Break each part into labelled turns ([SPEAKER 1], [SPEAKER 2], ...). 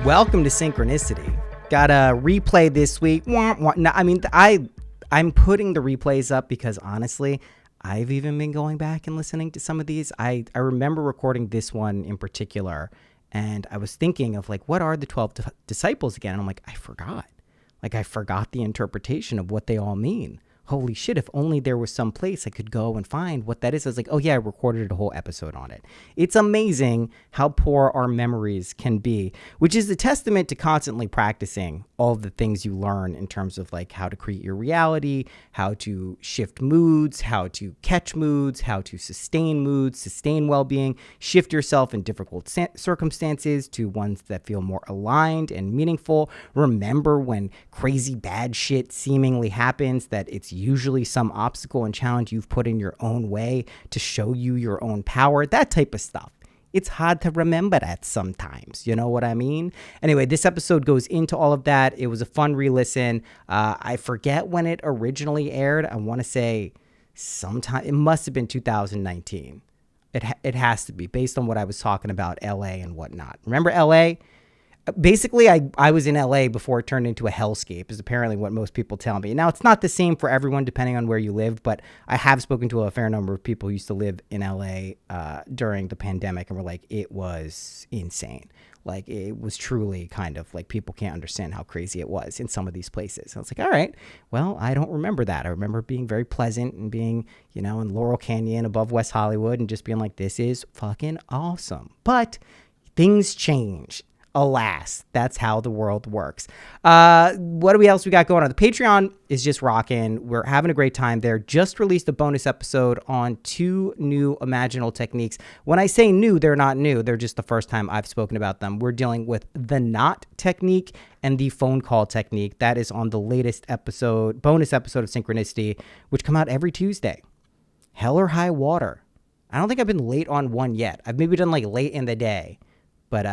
[SPEAKER 1] Welcome to Synchronicity. Got a replay this week. No, I'm putting the replays up because honestly, I've even been going back and listening to some of these. I remember recording this one in particular, and I was thinking of like, what are the 12 disciples again? And I'm like, I forgot. Like, I forgot the interpretation of what they all mean. Holy shit, if only there was some place I could go and find what that is. I was like, oh yeah, I recorded a whole episode on it. It's amazing how poor our memories can be, which is a testament to constantly practicing all of the things you learn in terms of like how to create your reality, how to shift moods, how to catch moods, how to sustain well-being, shift yourself in difficult circumstances to ones that feel more aligned and meaningful. Remember when crazy bad shit seemingly happens, that it's usually some obstacle and challenge you've put in your own way to show you your own power, that type of stuff. It's hard to remember that sometimes, you know what I mean? Anyway, this episode goes into all of that. It was a fun re-listen. I forget when it originally aired. I want to say sometime, it must have been 2019. It has to be, based on what I was talking about, LA and whatnot. Remember LA? Basically, I was in LA before it turned into a hellscape, is apparently what most people tell me. Now, it's not the same for everyone depending on where you lived, but I have spoken to a fair number of people who used to live in LA during the pandemic and were like, it was insane. Like, it was truly kind of like people can't understand how crazy it was in some of these places. I was like, all right, well, I don't remember that. I remember being very pleasant and being, you know, in Laurel Canyon above West Hollywood and just being like, this is fucking awesome. But things change. Alas, that's how the world works. What do we else we got going on? The Patreon is just rocking. We're having a great time there. Just released a bonus episode on 2 new imaginal techniques. When I say new, they're not new. They're just the first time I've spoken about them. We're dealing with the knot technique and the phone call technique. That is on the latest episode, bonus episode of Synchronicity, which come out every Tuesday. Hell or high water. I don't think I've been late on one yet. I've maybe done like late in the day. But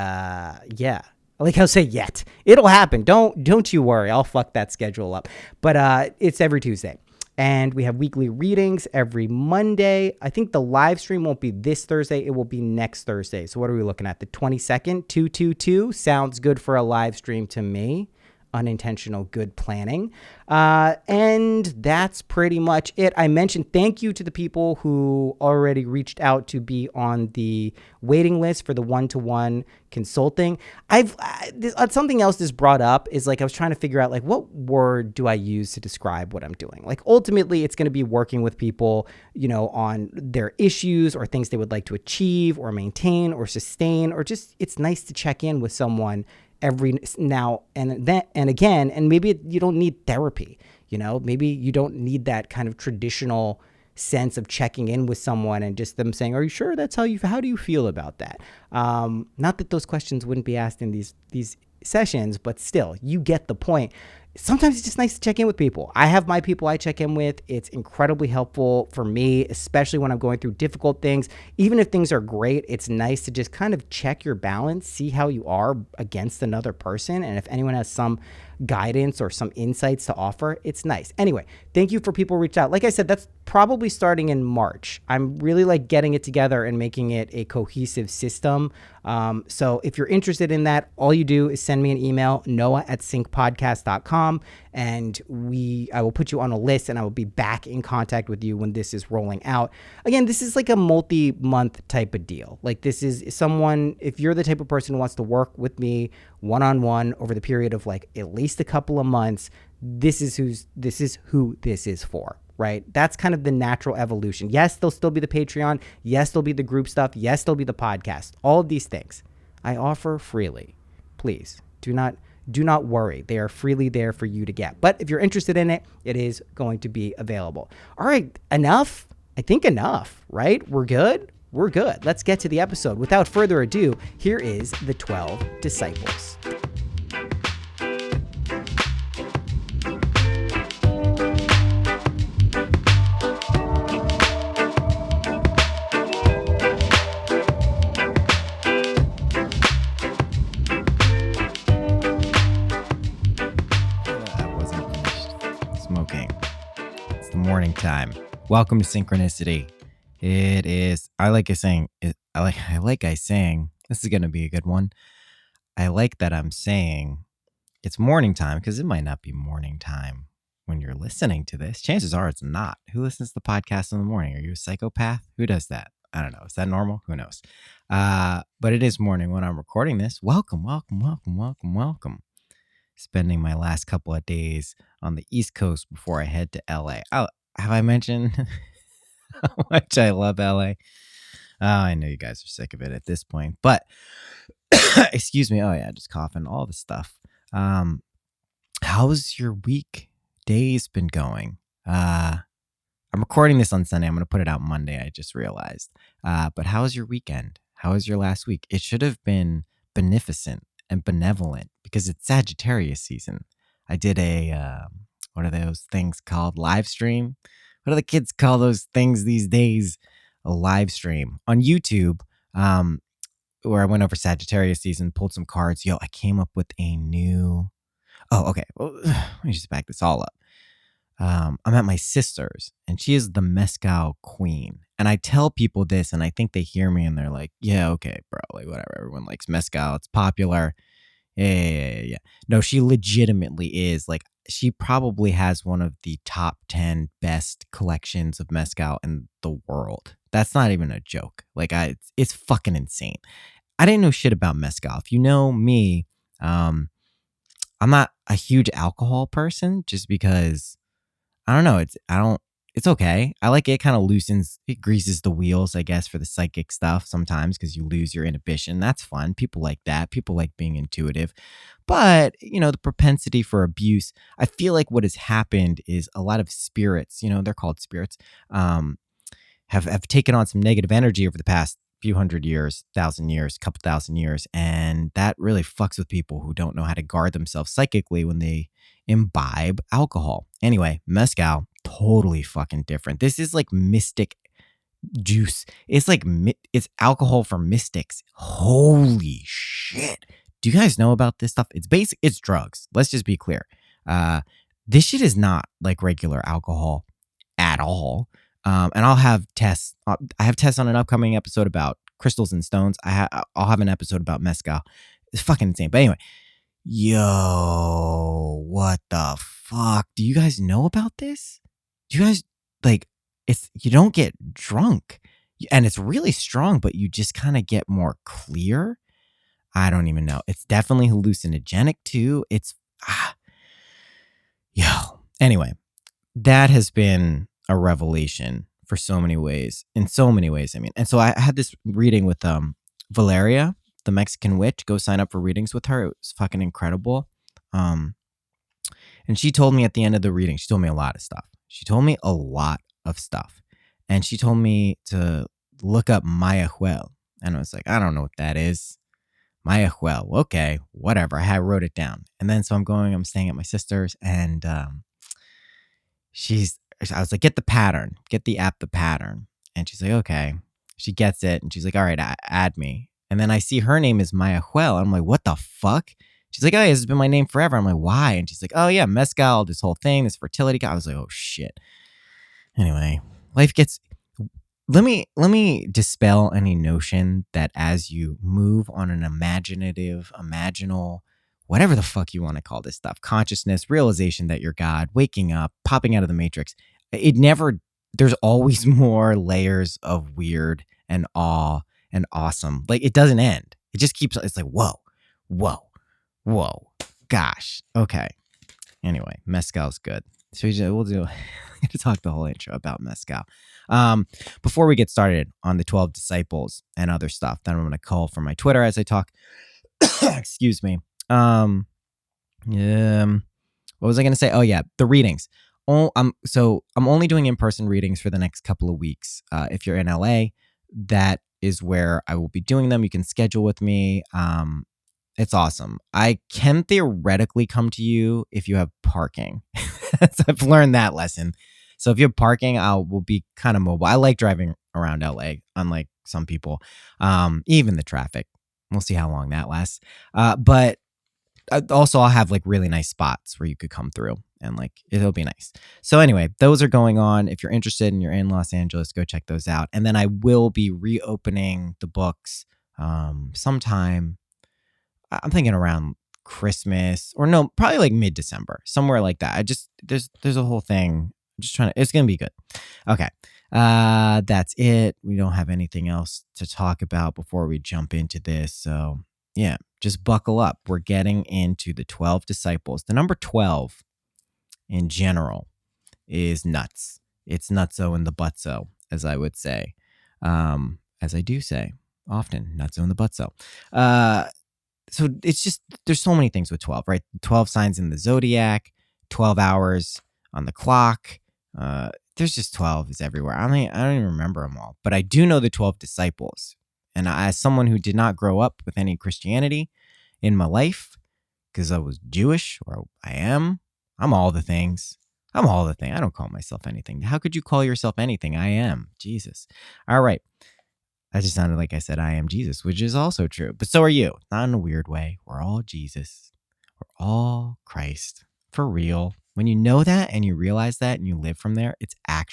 [SPEAKER 1] yeah, like I'll say yet. It'll happen. Don't you worry. I'll fuck that schedule up. But it's every Tuesday. And we have weekly readings every Monday. I think the live stream won't be this Thursday. It will be next Thursday. So what are we looking at? The 22nd, 222. Sounds good for a live stream to me. Unintentional good planning. And that's pretty much it. I mentioned thank you to the people who already reached out to be on the waiting list for the one-to-one consulting. Something else this brought up is like I was trying to figure out like what word do I use to describe what I'm doing? Like ultimately it's going to be working with people, you know, on their issues or things they would like to achieve or maintain or sustain, or just it's nice to check in with someone every now and then and again. And maybe you don't need therapy, you know, maybe you don't need that kind of traditional sense of checking in with someone and just them saying, are you sure that's how do you feel about that? Not that those questions wouldn't be asked in these sessions, but still you get the point. Sometimes it's just nice to check in with people. I have my people I check in with. It's incredibly helpful for me, especially when I'm going through difficult things. Even if things are great, it's nice to just kind of check your balance, see how you are against another person. And if anyone has some guidance or some insights to offer, it's nice. Anyway, thank you for people who reached out. Like I said, that's probably starting in March. I'm really like getting it together and making it a cohesive system. So if you're interested in that, all you do is send me an email, noah@syncpodcast.com, and I will put you on a list and I will be back in contact with you when this is rolling out. Again, this is like a multi-month type of deal. Like this is someone, if you're the type of person who wants to work with me one-on-one over the period of like at least a couple of months, this is who this is for, right? That's kind of the natural evolution. Yes, there'll still be the Patreon. Yes, there'll be the group stuff. Yes, there'll be the podcast. All of these things I offer freely. Please do not worry. They are freely there for you to get. But if you're interested in it, it is going to be available. All right, enough? I think enough, right? We're good? We're good. Let's get to the episode. Without further ado, here is the 12 Disciples.
[SPEAKER 2] morning time. Welcome to Synchronicity. It is. I like I saying. This is gonna be a good one. I like that I'm saying it's morning time because it might not be morning time when you're listening to this. Chances are it's not. Who listens to the podcast in the morning? Are you a psychopath? Who does that? I don't know. Is that normal? Who knows? But it is morning when I'm recording this. Welcome. Spending my last couple of days on the East Coast before I head to LA. Have I mentioned how much I love LA? Oh, I know you guys are sick of it at this point, but excuse me. Oh yeah, just coughing, all the stuff. How's your week, days been going? I'm recording this on Sunday. I'm going to put it out Monday. I just realized. But how was your weekend? How was your last week? It should have been beneficent and benevolent because it's Sagittarius season. I did a, what are those things called? Live stream? What do the kids call those things these days? A live stream on YouTube, where I went over Sagittarius season, pulled some cards. Yo, I came up with a new... Oh, okay. Well, let me just back this all up. I'm at my sister's, and she is the mezcal queen. And I tell people this, and I think they hear me, and they're like, "Yeah, okay, bro, like whatever. Everyone likes mezcal. It's popular." Yeah. No, she legitimately is. Like, she probably has one of the top 10 best collections of mezcal in the world. That's not even a joke. Like, it's fucking insane. I didn't know shit about mezcal. If you know me, I'm not a huge alcohol person, just because I don't know. It's okay. I like it. Kind of it greases the wheels, I guess, for the psychic stuff sometimes because you lose your inhibition. That's fun. People like that. People like being intuitive. But, the propensity for abuse, I feel like what has happened is a lot of spirits, they're called spirits, have taken on some negative energy over the past few hundred years, couple thousand years. And that really fucks with people who don't know how to guard themselves psychically when they imbibe alcohol. Anyway, mezcal, totally fucking different. This is like mystic juice. It's like, it's alcohol for mystics. Holy shit. Do you guys know about this stuff? It's drugs. Let's just be clear. This shit is not like regular alcohol at all. And I'll have tests. I have tests on an upcoming episode about crystals and stones. I'll have an episode about mezcal. It's fucking insane. But anyway, yo, what the fuck? Do you guys know about this? Do you guys you don't get drunk, and it's really strong, but you just kind of get more clear. I don't even know. It's definitely hallucinogenic too. Anyway, that has been a revelation for so many ways, in so many ways. I mean, and so I had this reading with Valeria, the Mexican witch. Go sign up for readings with her. It was fucking incredible. And she told me at the end of the reading, she told me a lot of stuff. And she told me to look up Mayahuel. And I was like, I don't know what that is. Mayahuel. Okay, whatever. I wrote it down. And then so I'm staying at my sister's, and I was like, get the pattern, get the app, the pattern. And she's like, okay. She gets it. And she's like, all right, add me. And then I see her name is Mayahuel. I'm like, what the fuck? She's like, oh, yeah, this has been my name forever. I'm like, why? And she's like, oh yeah, mezcal, this whole thing, this fertility guy. I was like, oh shit. Anyway, let me dispel any notion that as you move on an imaginal, whatever the fuck you want to call this stuff, consciousness, realization that you're God, waking up, popping out of the matrix, there's always more layers of weird and awe and awesome. Like, it doesn't end. It just keeps, it's like, whoa, gosh. Okay. Anyway, mezcal's good. So we'll do, I'm going to talk the whole intro about mezcal. Before we get started on the 12 disciples and other stuff, then I'm going to call for my Twitter as I talk. Excuse me. What was I going to say? Oh yeah, the readings. I'm only doing in-person readings for the next couple of weeks. If you're in LA, that is where I will be doing them. You can schedule with me. It's awesome. I can theoretically come to you if you have parking. So I've learned that lesson. So if you have parking, will be kind of mobile. I like driving around LA, unlike some people. Even the traffic. We'll see how long that lasts. But also I'll have like really nice spots where you could come through. and like it'll be nice. So anyway, those are going on. If you're interested and you're in Los Angeles, go check those out. And then I will be reopening the books sometime. I'm thinking around Christmas, or no, probably like mid-December, somewhere like that. I just there's a whole thing. I'm just trying to. It's gonna be good. Okay, that's it. We don't have anything else to talk about before we jump into this. So yeah, just buckle up. We're getting into the 12 disciples. The number 12 in general is nuts. It's nutso in the butso, as I would say, as I do say often, nutso in the butso. So it's just, there's so many things with 12, right? 12 signs in the zodiac, 12 hours on the clock. There's just 12 is everywhere. I mean, I don't even remember them all, but I do know the 12 disciples. And as someone who did not grow up with any Christianity in my life, because I was Jewish, or I'm all the things. I'm all the things. I don't call myself anything. How could you call yourself anything? I am Jesus. All right. That just sounded like I said I am Jesus, which is also true. But so are you. Not in a weird way. We're all Jesus. We're all Christ. For real. When you know that and you realize that and you live from there, it's kind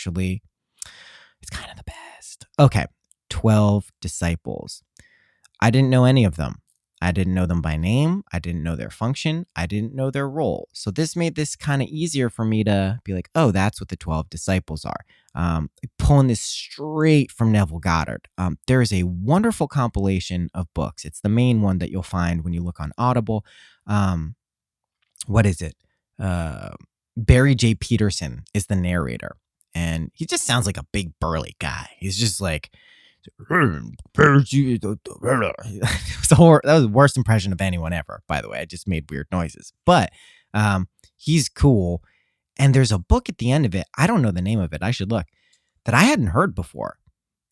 [SPEAKER 2] of the best. Okay. 12 disciples. I didn't know any of them. I didn't know them by name. I didn't know their function. I didn't know their role. So this made this kind of easier for me to be like, oh, that's what the 12 disciples are. Pulling this straight from Neville Goddard. There is a wonderful compilation of books. It's the main one that you'll find when you look on Audible. What is it? Barry J. Peterson is the narrator. And he just sounds like a big burly guy. He's just like, that was the worst impression of anyone ever, by the way. I just made weird noises. But he's cool. And there's a book at the end of it. I don't know the name of it. I should look. That I hadn't heard before.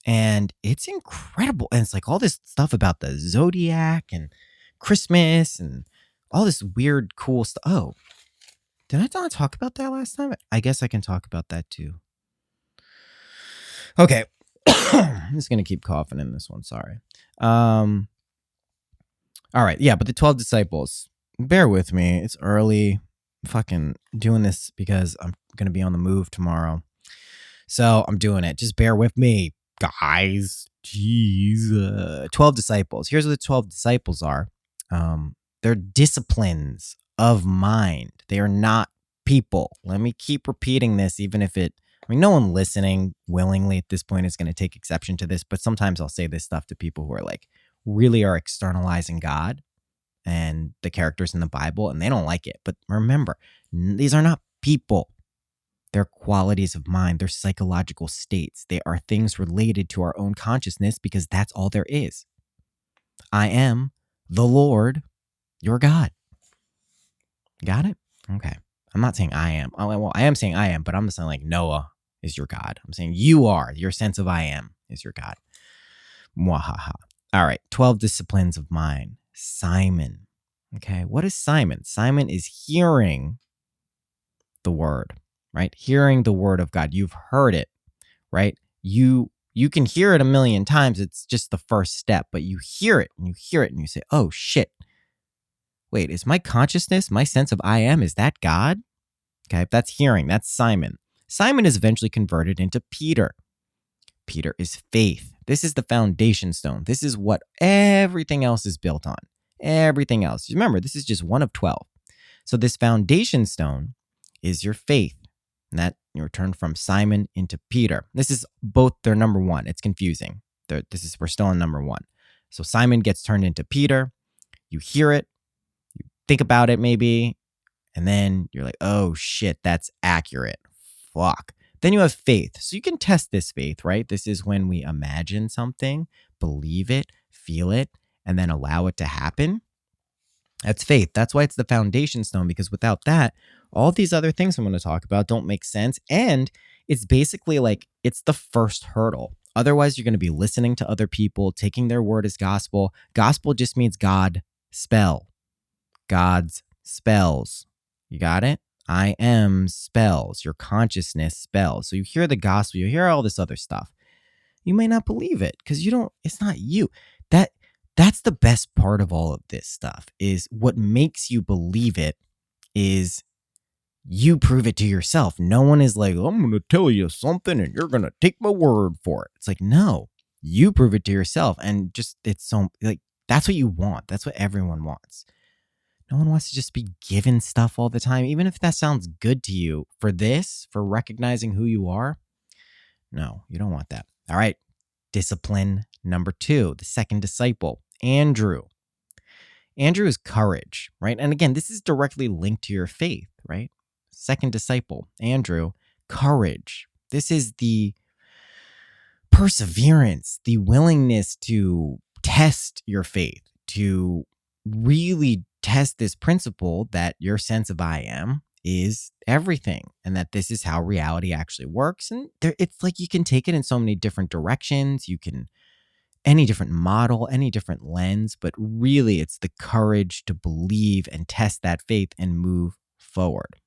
[SPEAKER 2] And it's incredible. And it's like all this stuff about the zodiac and Christmas and all this weird, cool stuff. Oh, did I not talk about that last time? I guess I can talk about that too. Okay. I'm just going to keep coughing in this one. Sorry. All right. Yeah, but the 12 disciples, bear with me. It's early. I'm fucking doing this because I'm going to be on the move tomorrow. So I'm doing it. Just bear with me, guys. Jeez. 12 disciples. Here's what the 12 disciples are. They're disciplines of mind. They are not people. Let me keep repeating this, even if no one listening willingly at this point is going to take exception to this, but sometimes I'll say this stuff to people who are like, really are externalizing God and the characters in the Bible, and they don't like it. But remember, these are not people. They're qualities of mind. They're psychological states. They are things related to our own consciousness because that's all there is. I am the Lord, your God. Got it? Okay. I'm not saying I am. Well, I am saying I am, but I'm not saying like Noah is your God. I'm saying you are. Your sense of I am is your God. Mwahaha. All right. 12 disciplines of mind. Simon. Okay. What is Simon? Simon is hearing the word, right? Hearing the word of God. You've heard it, right? You can hear it a million times. It's just the first step, but you hear it and you say, oh shit. Wait, is my consciousness, my sense of I am, is that God? Okay. That's hearing. That's Simon. Simon is eventually converted into Peter. Peter is faith. This is the foundation stone. This is what everything else is built on. Everything else. Remember, this is just one of 12. So this foundation stone is your faith. And that you turn from Simon into Peter. This is both their number one. It's confusing. We're still on number one. So Simon gets turned into Peter. You hear it. You think about it maybe. And then you're like, oh shit, that's accurate. Fuck. Then you have faith. So you can test this faith, right? This is when we imagine something, believe it, feel it, and then allow it to happen. That's faith. That's why it's the foundation stone, because without that, all these other things I'm going to talk about don't make sense. And it's basically like it's the first hurdle. Otherwise, you're going to be listening to other people, taking their word as gospel. Gospel just means God spell. God's spells. You got it? I am spells. Your consciousness spells. So you hear the gospel, you hear all this other stuff. You may not believe it because it's not you. That's the best part of all of this stuff is what makes you believe it is You prove it to yourself. No one is like, I'm going to tell you something and you're going to take my word for it. It's like, no, you prove it to yourself. And just, it's so like, that's what you want. That's what everyone wants. No one wants to just be given stuff all the time, even if that sounds good to you. For this, for recognizing who you are, no, you don't want that. All right. Discipline number 2, the second disciple, Andrew. Andrew is courage, right? And again, this is directly linked to your faith, right? Second disciple, Andrew, courage. This is the perseverance, the willingness to test your faith, to really test this principle that your sense of I am is everything and that this is how reality actually works. And it's like you can take it in so many different directions. You can any different model, any different lens, but really it's the courage to believe and test that faith and move forward.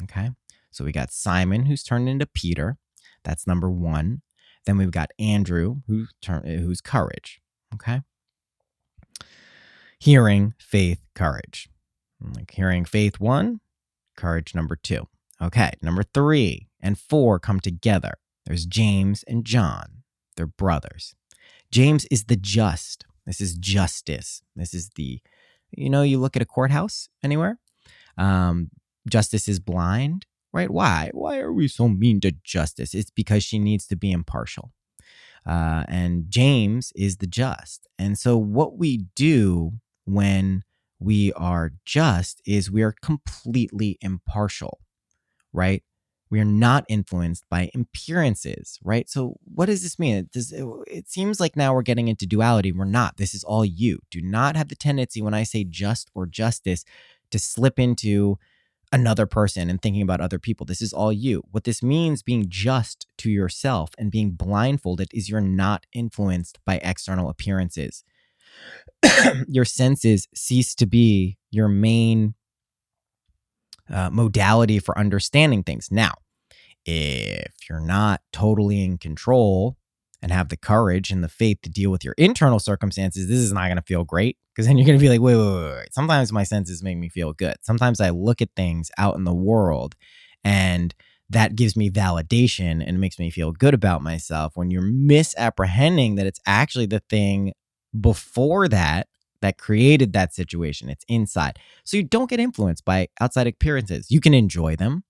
[SPEAKER 2] Okay. So we got Simon, who's turned into Peter. That's number 1. Then we've got Andrew, who's courage. Okay. Hearing, faith, courage. Like hearing, faith 1, courage number 2. Okay. Number 3 and 4 come together. There's James and John. They're brothers. James is the just. This is justice. This is the, you look at a courthouse anywhere. Justice is blind, right? Why? Why are we so mean to justice? It's because she needs to be impartial. And James is the just. And so what we do when we are just is we are completely impartial, right? We are not influenced by appearances, right? So what does this mean? It seems like now we're getting into duality. We're not. This is all you. Do not have the tendency when I say just or justice to slip into another person and thinking about other people. This is all you. What this means, being just to yourself and being blindfolded, is you're not influenced by external appearances. Your senses cease to be your main modality for understanding things. Now, if you're not totally in control and have the courage and the faith to deal with your internal circumstances, this is not going to feel great, because then you're going to be like, wait. Sometimes my senses make me feel good. Sometimes I look at things out in the world and that gives me validation and makes me feel good about myself, when you're misapprehending that it's actually the thing before that created that situation. It's inside. So you don't get influenced by outside appearances. You can enjoy them.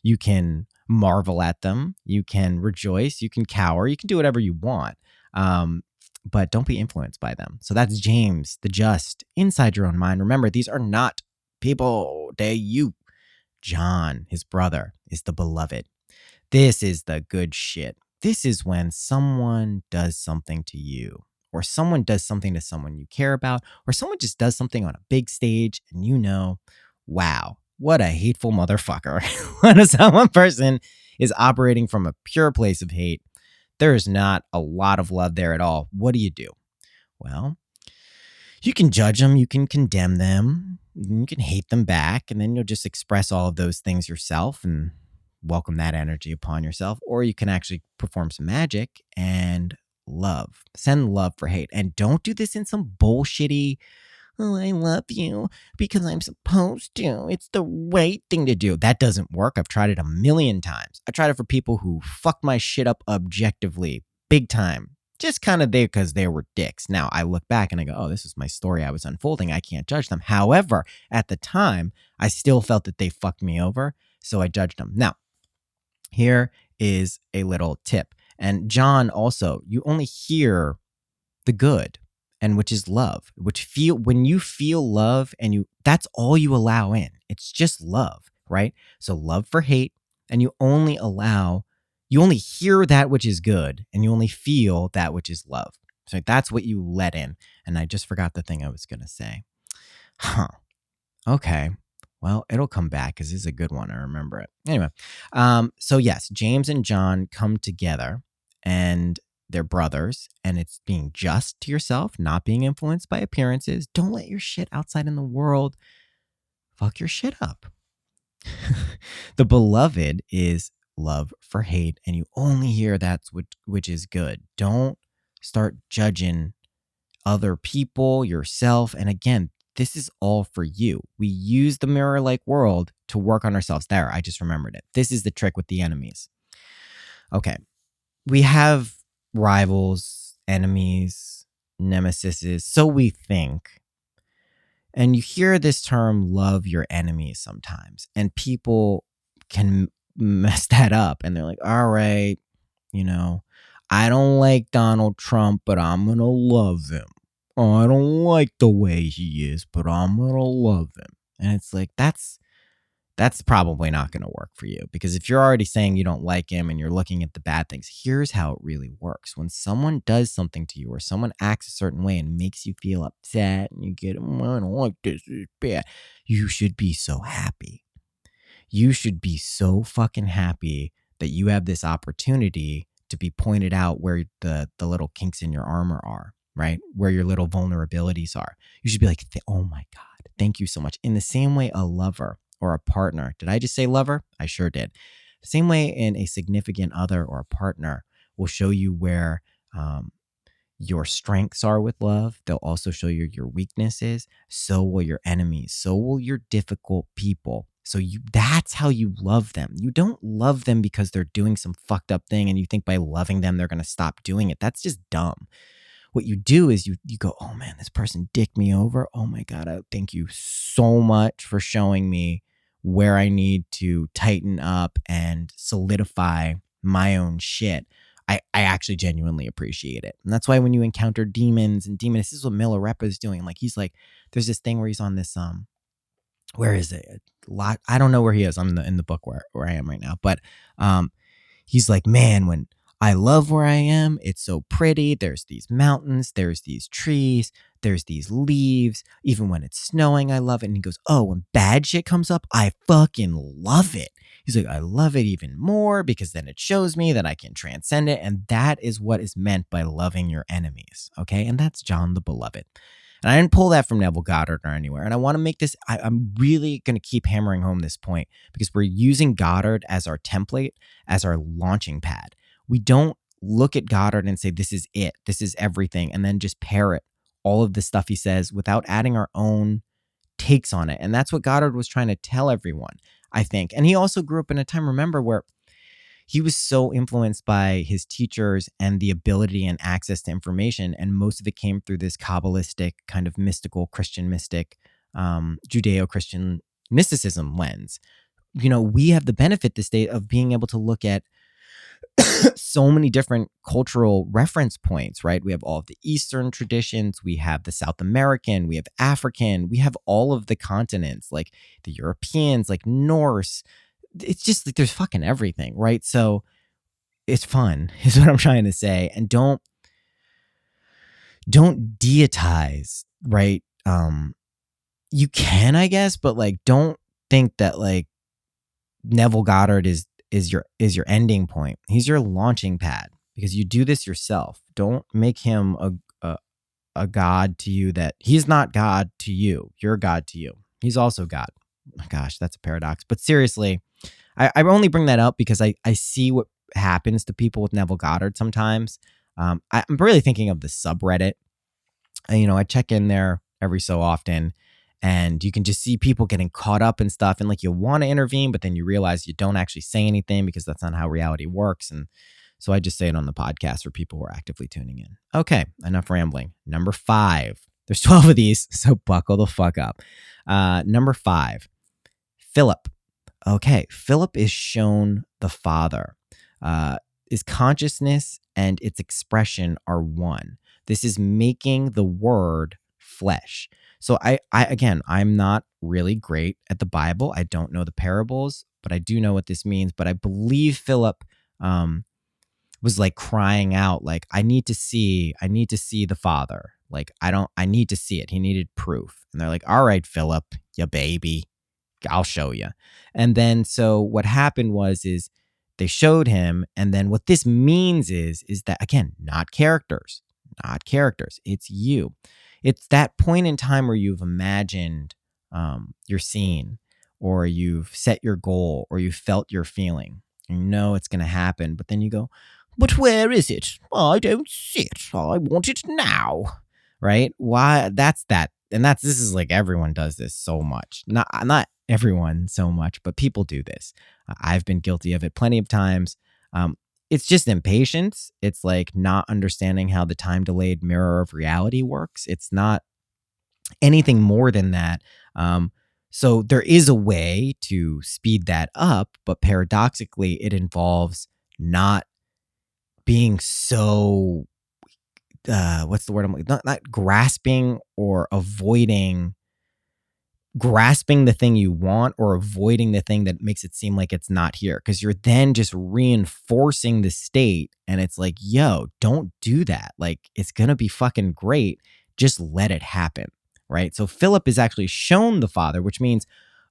[SPEAKER 2] You can marvel at them. You can rejoice. You can cower. You can do whatever you want. But don't be influenced by them. So that's James, the just, inside your own mind. Remember, these are not people. They're you. John, his brother, is the beloved. This is the good shit. This is when someone does something to you, or someone does something to someone you care about, or someone just does something on a big stage and wow, what a hateful motherfucker. When someone person is operating from a pure place of hate, there is not a lot of love there at all. What do? Well, you can judge them, you can condemn them, you can hate them back, and then you'll just express all of those things yourself and welcome that energy upon yourself. Or you can actually perform some magic and love. Send love for hate. And don't do this in some bullshitty, oh, I love you because I'm supposed to. It's the right thing to do. That doesn't work. I've tried it a million times. I tried it for people who fucked my shit up objectively, big time. Just kind of there because they were dicks. Now I look back and I go, oh, this is my story I was unfolding. I can't judge them. However, at the time, I still felt that they fucked me over, so I judged them. Now, here is a little tip. And John, also, you only hear the good, and which is love, when you feel love and that's all you allow in. It's just love, right? So love for hate, and you only hear that which is good, and you only feel that which is love. So that's what you let in. And I just forgot the thing I was going to say. Okay. Well, it'll come back because this is a good one. I remember it. Anyway, so yes, James and John come together and they're brothers, and it's being just to yourself, not being influenced by appearances. Don't let your shit outside in the world fuck your shit up. The beloved is love for hate, and you only hear that's which is good. Don't start judging other people, yourself. And again, this is all for you. We use the mirror-like world to work on ourselves. There, I just remembered it. This is the trick with the enemies. Okay. We have rivals, enemies, nemesises, so we think. And you hear this term, love your enemies, sometimes. And people can mess that up. And they're like, all right, I don't like Donald Trump, but I'm going to love him. I don't like the way he is, but I'm going to love him. And it's like, that's probably not going to work for you, because if you're already saying you don't like him and you're looking at the bad things, here's how it really works. When someone does something to you or someone acts a certain way and makes you feel upset and you get, I don't like this, it's bad, you should be so happy. You should be so fucking happy that you have this opportunity to be pointed out where the little kinks in your armor are, right? Where your little vulnerabilities are. You should be like, oh my God, thank you so much. In the same way, a lover or a partner. Did I just say lover? I sure did. The same way in a significant other or a partner will show you where your strengths are with love. They'll also show you your weaknesses. So will your enemies. So will your difficult people. So that's how you love them. You don't love them because they're doing some fucked up thing and you think by loving them, they're going to stop doing it. That's just dumb. What you do is you go, oh man, this person dicked me over. Oh my God, I thank you so much for showing me where I need to tighten up and solidify my own shit. I actually genuinely appreciate it. And that's why when you encounter demons and demons, this is what Milarepa is doing. Like he's like, there's this thing where he's on this, where is it? I don't know where he is. I'm in the book where I am right now. But he's like, man, when I love where I am, it's so pretty. There's these mountains, there's these trees, there's these leaves. Even when it's snowing, I love it. And he goes, oh, when bad shit comes up, I fucking love it. He's like, I love it even more because then it shows me that I can transcend it. And that is what is meant by loving your enemies. Okay. And that's John the Beloved. And I didn't pull that from Neville Goddard or anywhere. And I want to make this, I'm really going to keep hammering home this point because we're using Goddard as our template, as our launching pad. We don't look at Goddard and say, this is it, this is everything, and then just parrot all of the stuff he says without adding our own takes on it. And that's what Goddard was trying to tell everyone, I think. And he also grew up in a time, remember, where he was so influenced by his teachers and the ability and access to information. And most of it came through this Kabbalistic kind of mystical Christian mystic, Judeo-Christian mysticism lens. We have the benefit this day of being able to look at so many different cultural reference points, right? We have all of the Eastern traditions, we have the South American, we have African, we have all of the continents, like the Europeans, like Norse. It's just like there's fucking everything, right? So it's fun, is what I'm trying to say. And don't deitize, right? You can, I guess, but like don't think that like Neville Goddard is your ending point. He's your launching pad because you do this yourself. Don't make him a god to you that he's not God to you. You're God to you. He's also God. Oh, gosh, that's a paradox. But seriously, I only bring that up because I see what happens to people with Neville Goddard sometimes. I'm really thinking of the subreddit. I check in there every so often. And you can just see people getting caught up in stuff and like you want to intervene, but then you realize you don't actually say anything because that's not how reality works. And so I just say it on the podcast for people who are actively tuning in. Okay, enough rambling. Number 5. There's 12 of these, so buckle the fuck up. Number 5, Philip. Okay, Philip is shown the Father. His consciousness and its expression are one. This is making the word flesh. So I'm not really great at the Bible. I don't know the parables, but I do know what this means. But I believe Philip was like crying out, like, I need to see the Father. Like, I need to see it. He needed proof. And they're like, all right, Philip, you baby, I'll show you. And then so what happened is they showed him. And then what this means is that, again, not characters. It's you. It's that point in time where you've imagined your scene, or you've set your goal, or you felt your feeling. You know it's going to happen, but then you go, but where is it? I don't see it. I want it now. Right? Why? That's that and this is like everyone does this so much. Not everyone so much, but people do this. I've been guilty of it plenty of times. Um, it's just impatience. It's like not understanding how the time delayed mirror of reality works. It's not anything more than that. So there is a way to speed that up, but paradoxically, it involves not being so what's the word I'm like, not grasping or avoiding grasping the thing you want or avoiding the thing that makes it seem like it's not here, because you're then just reinforcing the state, and it's like, yo, don't do that. Like, it's gonna be fucking great, just let it happen, right? So Philip is actually shown the Father, which means,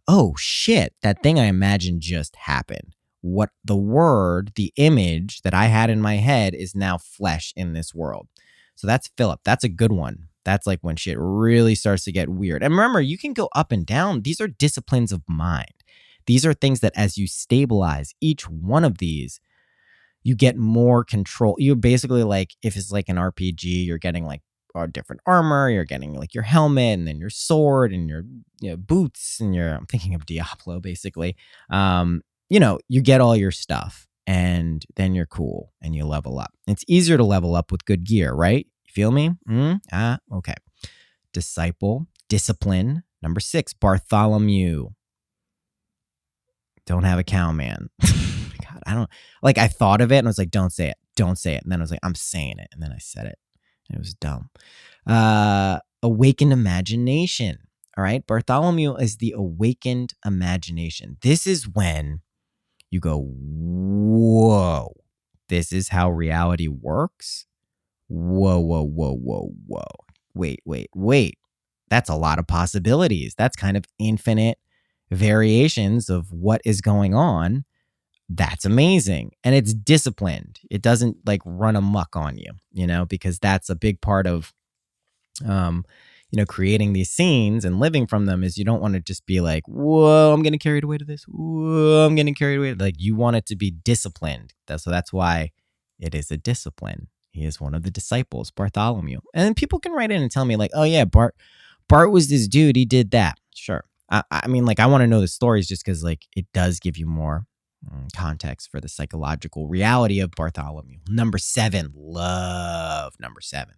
[SPEAKER 2] oh shit, that thing I imagined just happened. What the image that I had in my head is now flesh in this world. So that's Philip. That's a good one. That's like when shit really starts to get weird. And remember, you can go up and down. These are disciplines of mind. These are things that as you stabilize each one of these, you get more control. You're basically like, if it's like an RPG, you're getting like a different armor, you're getting like your helmet and then your sword and your boots and I'm thinking of Diablo basically. You get all your stuff and then you're cool and you level up. It's easier to level up with good gear, right? You feel me? Okay. Disciple, discipline. Number 6, Bartholomew. Don't have a cow, man. God, I don't like. I thought of it and I was like, don't say it. Don't say it. And then I was like, I'm saying it. And then I said it. It was dumb. Awakened imagination. All right. Bartholomew is the awakened imagination. This is when you go, whoa, this is how reality works. Whoa, whoa, whoa, whoa, whoa. Wait. That's a lot of possibilities. That's kind of infinite variations of what is going on. That's amazing. And it's disciplined. It doesn't like run amok on you, because that's a big part of, creating these scenes and living from them is you don't want to just be like, whoa, I'm getting carried away to this. Whoa, I'm getting carried away. Like you want it to be disciplined. So that's why it is a discipline. He is one of the disciples, Bartholomew. And then people can write in and tell me like, oh yeah, Bart was this dude. He did that. Sure. I mean, like I want to know the stories just because like it does give you more context for the psychological reality of Bartholomew. Number 7, love number 7.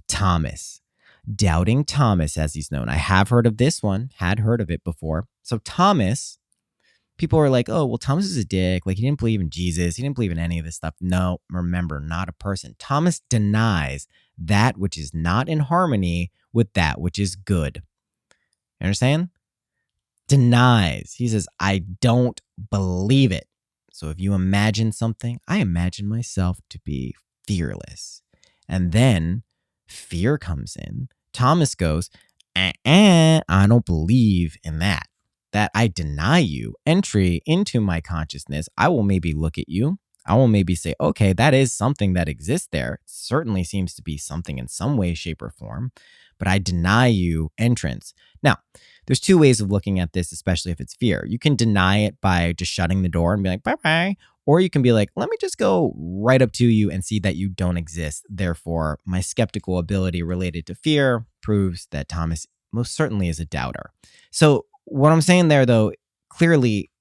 [SPEAKER 2] Thomas. Doubting Thomas, as he's known. I have heard of this one, had heard of it before. So Thomas, people are like, oh, well, Thomas is a dick. Like he didn't believe in Jesus. He didn't believe in any of this stuff. No, remember, not a person. Thomas denies that which is not in harmony with that which is good. You understand? Denies. He says, I don't believe it. So if you imagine something, I imagine myself to be fearless. And then fear comes in. Thomas goes, I don't believe in that. That I deny you entry into my consciousness. I will maybe look at you. I will maybe say, okay, that is something that exists there. It certainly seems to be something in some way, shape, or form, but I deny you entrance. Now, there's 2 ways of looking at this, especially if it's fear. You can deny it by just shutting the door and be like, bye-bye. Or you can be like, let me just go right up to you and see that you don't exist. Therefore, my skeptical ability related to fear proves that Thomas most certainly is a doubter. So what I'm saying there, though, clearly,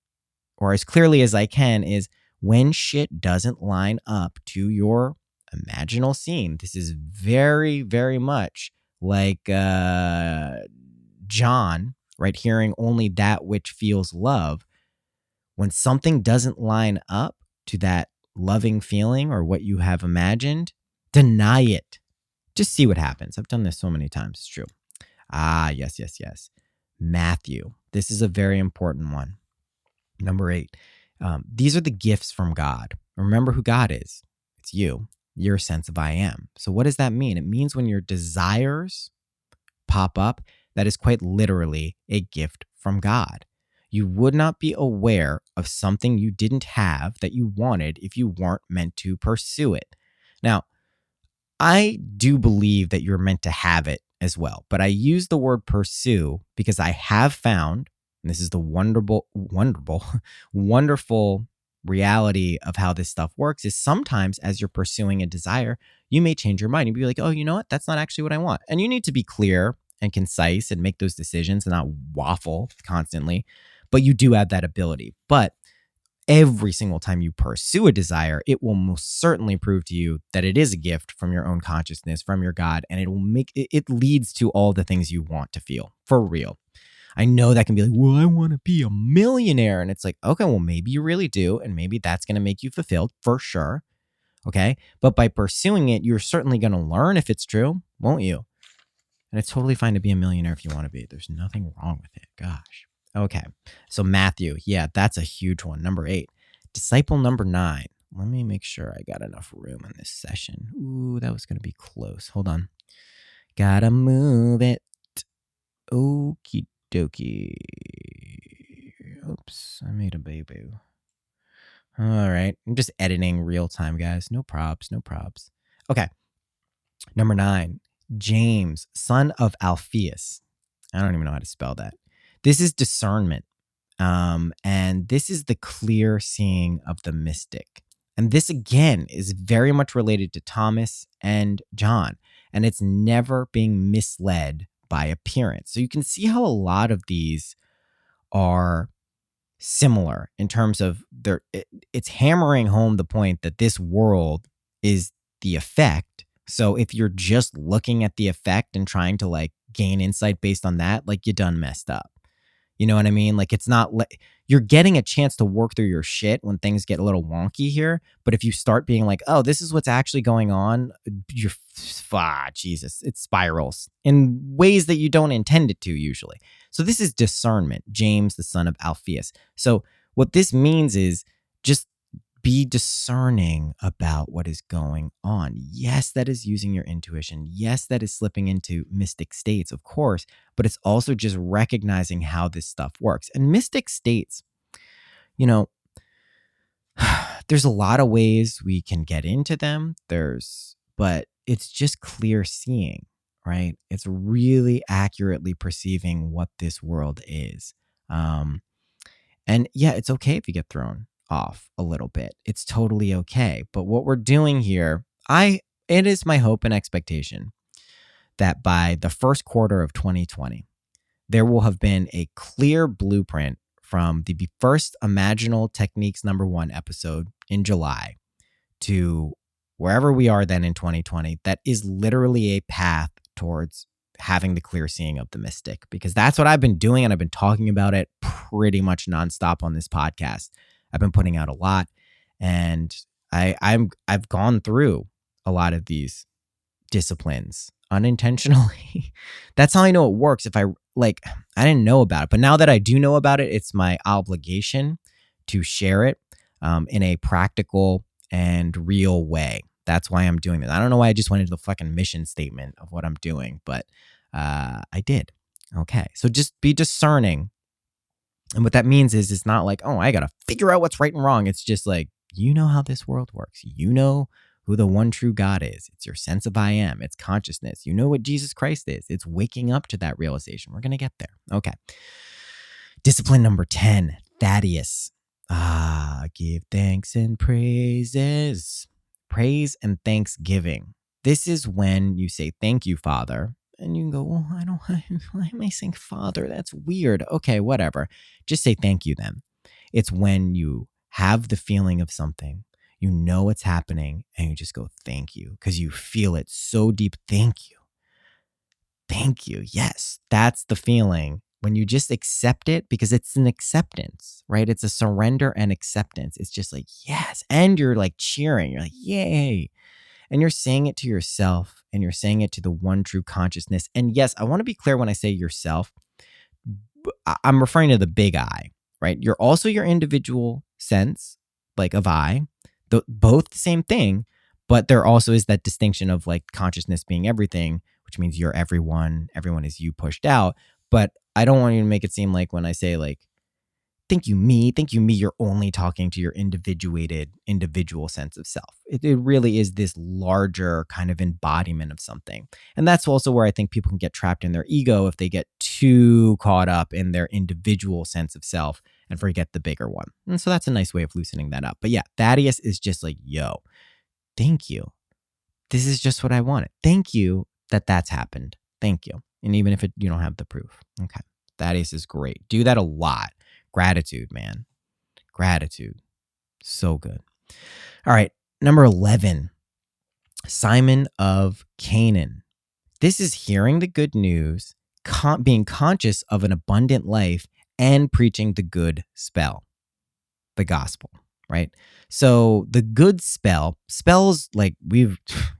[SPEAKER 2] or as clearly as I can, is when shit doesn't line up to your imaginal scene. This is very, very much like John, right? Hearing only that which feels love. When something doesn't line up to that loving feeling or what you have imagined, deny it. Just see what happens. I've done this so many times. It's true. Yes. Matthew. This is a very important one. Number 8. These are the gifts from God. Remember who God is. It's you, your sense of I am. So what does that mean? It means when your desires pop up, that is quite literally a gift from God. You would not be aware of something you didn't have that you wanted if you weren't meant to pursue it. Now, I do believe that you're meant to have it as well, but I use the word pursue because I have found, and this is the wonderful reality of how this stuff works, is sometimes as you're pursuing a desire, you may change your mind. You'd be like, oh, you know what? That's not actually what I want. And you need to be clear and concise and make those decisions and not waffle constantly. But you do have that ability. But every single time you pursue a desire, it will most certainly prove to you that it is a gift from your own consciousness, from your God, and it leads to all the things you want to feel, for real. I know that can be like, well, I want to be a millionaire. And it's like, okay, well, maybe you really do. And maybe that's going to make you fulfilled for sure. Okay. But by pursuing it, you're certainly going to learn if it's true, won't you? And it's totally fine to be a millionaire if you want to be. There's nothing wrong with it. Gosh. Okay. So Matthew, yeah, that's a huge one. Number 8. Disciple number 9. Let me make sure I got enough room in this session. Ooh, that was going to be close. Hold on. Gotta move it. Okie dokie. Oops, I made a boo-boo. All right. I'm just editing real time, guys. No props, no props. Okay. Number 9. James, son of Alphaeus. I don't even know how to spell that. This is discernment. And this is the clear seeing of the mystic. And this, again, is very much related to Thomas and John. And it's never being misled by appearance. So you can see how a lot of these are similar in terms of it's hammering home the point that this world is the effect. So if you're just looking at the effect and trying to like gain insight based on that, like you done messed up. You know what I mean? Like it's not you're getting a chance to work through your shit when things get a little wonky here. But if you start being like, oh, this is what's actually going on, Jesus, it spirals in ways that you don't intend it to usually. So this is discernment, James, the son of Alphaeus. So what this means is just be discerning about what is going on. Yes, that is using your intuition. Yes, that is slipping into mystic states, of course, but it's also just recognizing how this stuff works. And mystic states, you know, there's a lot of ways we can get into them. But it's just clear seeing, right? It's really accurately perceiving what this world is. And yeah, it's okay if you get thrown off a little bit. It's totally okay. But what we're doing here, it is my hope and expectation that by the first quarter of 2020, there will have been a clear blueprint from the first Imaginal Techniques #1 episode in July to wherever we are then in 2020, that is literally a path towards having the clear seeing of the mystic, because that's what I've been doing. And I've been talking about it pretty much nonstop on this podcast. I've been putting out a lot, and I've gone through a lot of these disciplines unintentionally. That's how I know it works. I didn't know about it, but now that I do know about it, it's my obligation to share it in a practical and real way. That's why I'm doing this. I don't know why I just went into the fucking mission statement of what I'm doing, but I did. Okay, so just be discerning. And what that means is it's not like, oh, I got to figure out what's right and wrong. It's just like, you know how this world works. You know who the one true God is. It's your sense of I am. It's consciousness. You know what Jesus Christ is. It's waking up to that realization. We're going to get there. Okay. Discipline number 10, Thaddeus. Give thanks and praises. Praise and thanksgiving. This is when you say, thank you, Father. And you can go, well, why am I saying Father? That's weird. Okay, whatever. Just say thank you then. It's when you have the feeling of something, you know it's happening, and you just go, thank you, because you feel it so deep. Thank you. Thank you. Yes, that's the feeling when you just accept it, because it's an acceptance, right? It's a surrender and acceptance. It's just like, yes. And you're like cheering. You're like, yay. And you're saying it to yourself, and you're saying it to the one true consciousness. And yes, I want to be clear when I say yourself, I'm referring to the big I, right? You're also your individual sense, like of I, both the same thing, but there also is that distinction of like consciousness being everything, which means you're everyone is you pushed out. But I don't want you to make it seem like when I say like, thank you, me, you're only talking to your individual sense of self. It really is this larger kind of embodiment of something. And that's also where I think people can get trapped in their ego if they get too caught up in their individual sense of self and forget the bigger one. And so that's a nice way of loosening that up. But yeah, Thaddeus is just like, yo, thank you. This is just what I wanted. Thank you that's happened. Thank you. And even if you don't have the proof. Okay. Thaddeus is great. Do that a lot. Gratitude, man. Gratitude. So good. All right. Number 11, Simon of Canaan. This is hearing the good news, being conscious of an abundant life, and preaching the good spell, the gospel, right? So the good spells, like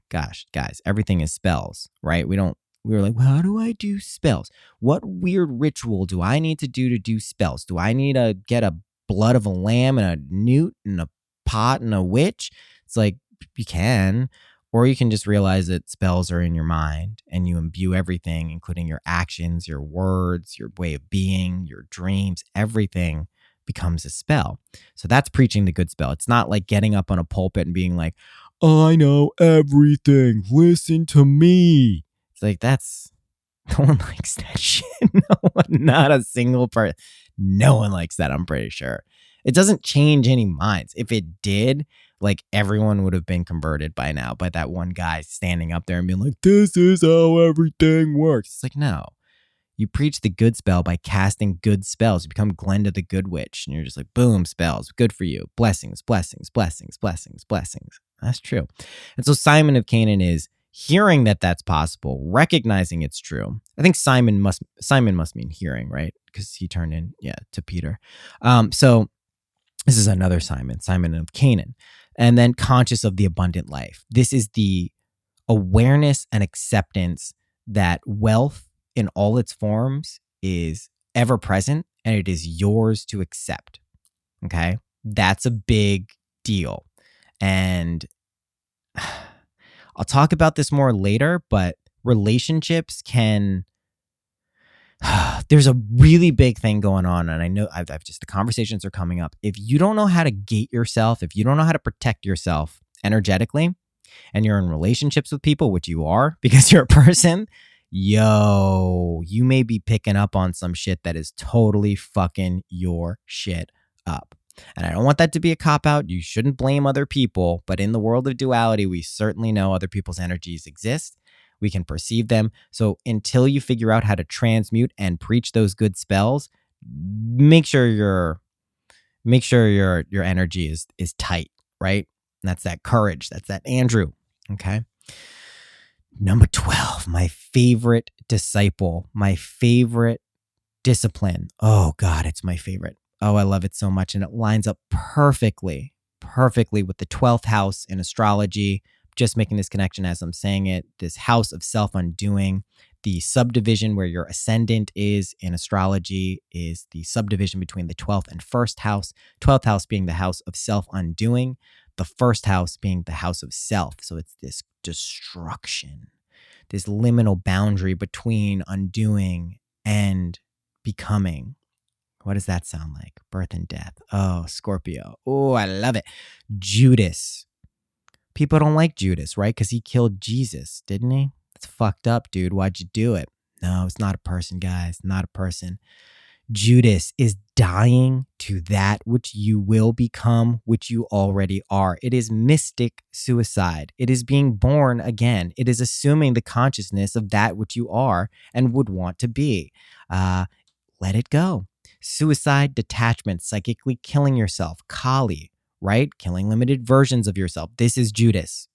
[SPEAKER 2] gosh, guys, everything is spells, right? We were like, well, how do I do spells? What weird ritual do I need to do spells? Do I need to get a blood of a lamb and a newt and a pot and a witch? It's like, you can, or you can just realize that spells are in your mind and you imbue everything, including your actions, your words, your way of being, your dreams, everything becomes a spell. So that's preaching the good spell. It's not like getting up on a pulpit and being like, I know everything, listen to me. It's like, no one likes that shit. No one, not a single person. No one likes that, I'm pretty sure. It doesn't change any minds. If it did, like, everyone would have been converted by now by that one guy standing up there and being like, this is how everything works. It's like, no. You preach the good spell by casting good spells. You become Glenda the Good Witch. And you're just like, boom, spells. Good for you. Blessings, blessings, blessings, blessings, blessings. That's true. And so Simon of Canaan is hearing that that's possible, recognizing it's true. I think Simon must mean hearing, right? Because he turned in, to Peter. So this is another Simon of Canaan. And then conscious of the abundant life. This is the awareness and acceptance that wealth in all its forms is ever present and it is yours to accept. Okay? That's a big deal. And I'll talk about this more later, but relationships can... There's a really big thing going on, and I know I've just, the conversations are coming up. If you don't know how to gate yourself, if you don't know how to protect yourself energetically, and you're in relationships with people, which you are because you're a person, you may be picking up on some shit that is totally fucking your shit up. And I don't want that to be a cop-out. You shouldn't blame other people, but in the world of duality, we certainly know other people's energies exist. We can perceive them. So until you figure out how to transmute and preach those good spells, make sure your energy is tight, right? And that's that courage. That's that Andrew. Okay. Number 12, my favorite disciple, my favorite discipline. Oh God, it's my favorite. Oh, I love it so much. And it lines up perfectly with the 12th house in astrology. Just making this connection as I'm saying it. This house of self-undoing, the subdivision where your ascendant is in astrology is the subdivision between the 12th and 1st house. 12th house being the house of self-undoing, the 1st house being the house of self. So it's this destruction, this liminal boundary between undoing and becoming. What does that sound like? Birth and death. Oh, Scorpio. Oh, I love it. Judas. People don't like Judas, right? Because he killed Jesus, didn't he? It's fucked up, dude. Why'd you do it? No, it's not a person, guys. Not a person. Judas is dying to that which you will become, which you already are. It is mystic suicide. It is being born again. It is assuming the consciousness of that which you are and would want to be. Let it go. Suicide, detachment, psychically killing yourself, Kali, right? Killing limited versions of yourself. This is Judas.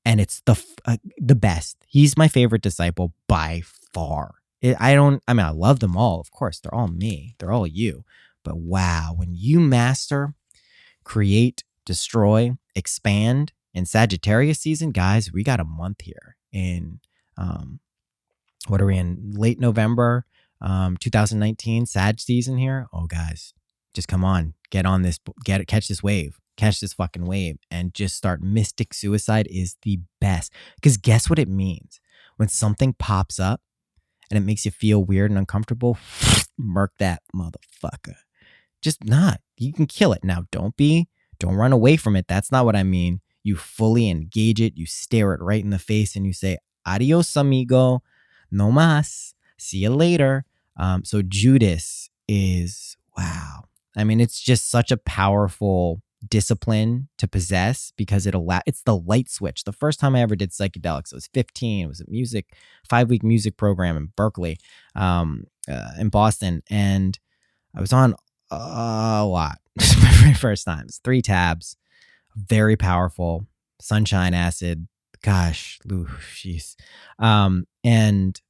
[SPEAKER 2] And it's the best. He's my favorite disciple by far. I love them all. Of course, they're all me. They're all you. But wow, when you master, create, destroy, expand in Sagittarius season, guys, we got a month here in, what are we in? Late November, 2019, Sag season here. Oh, guys, just come on, get on this, catch this wave. Catch this fucking wave and just start. Mystic suicide is the best. Because guess what it means? When something pops up and it makes you feel weird and uncomfortable, murk that motherfucker. Just not. You can kill it. Now, don't run away from it. That's not what I mean. You fully engage it. You stare it right in the face and you say, adios, amigo. No mas. See you later. So Judas is, wow. I mean, it's just such a powerful discipline to possess because it's the light switch. The first time I ever did psychedelics, I was 15. It was a 5-week music program in Berkeley, in Boston. And I was on a lot. My very first time. It's 3 tabs, very powerful, sunshine acid. Gosh, jeez. And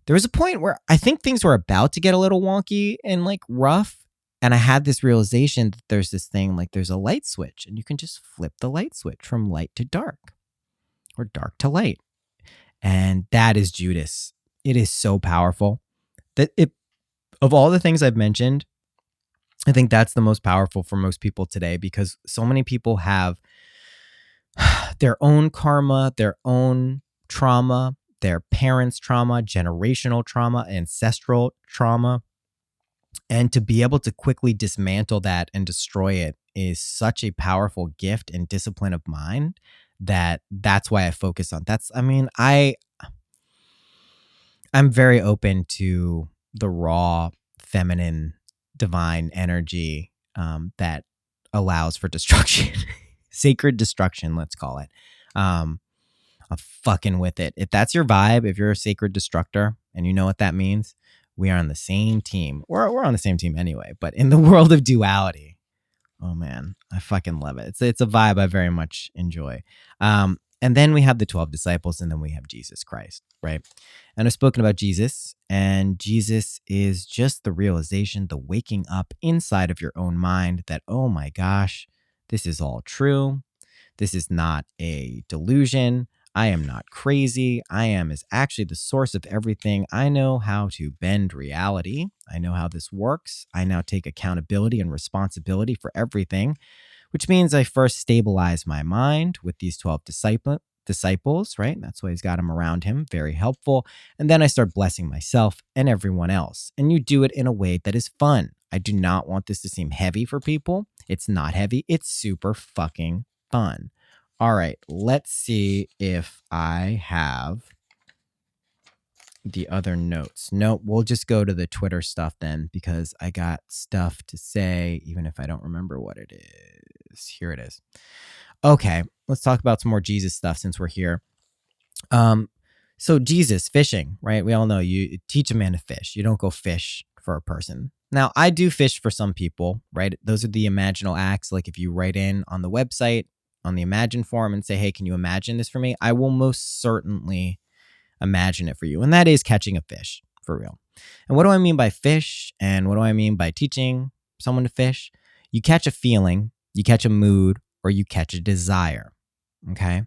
[SPEAKER 2] there was a point where I think things were about to get a little wonky and like rough. And I had this realization that there's this thing, like there's a light switch and you can just flip the light switch from light to dark or dark to light. And that is Judas. It is so powerful that of all the things I've mentioned, I think that's the most powerful for most people today, because so many people have their own karma, their own trauma, their parents' trauma, generational trauma, ancestral trauma. And to be able to quickly dismantle that and destroy it is such a powerful gift and discipline of mind that's why I focus on. I'm very open to the raw feminine divine energy that allows for destruction. Sacred destruction, let's call it. I'm fucking with it. If that's your vibe, if you're a sacred destructor and you know what that means, we are on the same team. We're on the same team anyway, but in the world of duality, oh man, I fucking love it. It's a vibe I very much enjoy. And then we have the 12 disciples, and then we have Jesus Christ, right? And I've spoken about Jesus, and Jesus is just the realization, the waking up inside of your own mind that, oh my gosh, this is all true. This is not a delusion. I am not crazy. I am is actually the source of everything. I know how to bend reality. I know how this works. I now take accountability and responsibility for everything, which means I first stabilize my mind with these 12 disciples, right? That's why he's got them around him. Very helpful. And then I start blessing myself and everyone else. And you do it in a way that is fun. I do not want this to seem heavy for people. It's not heavy. It's super fucking fun. All right, let's see if I have the other notes. No, we'll just go to the Twitter stuff then, because I got stuff to say, even if I don't remember what it is. Here it is. Okay, let's talk about some more Jesus stuff since we're here. So Jesus, fishing, right? We all know you teach a man to fish. You don't go fish for a person. Now, I do fish for some people, right? Those are the imaginal acts. Like if you write in on the website, on the Imagine forum and say, hey, can you imagine this for me? I will most certainly imagine it for you. And that is catching a fish, for real. And what do I mean by fish? And what do I mean by teaching someone to fish? You catch a feeling, you catch a mood, or you catch a desire, okay?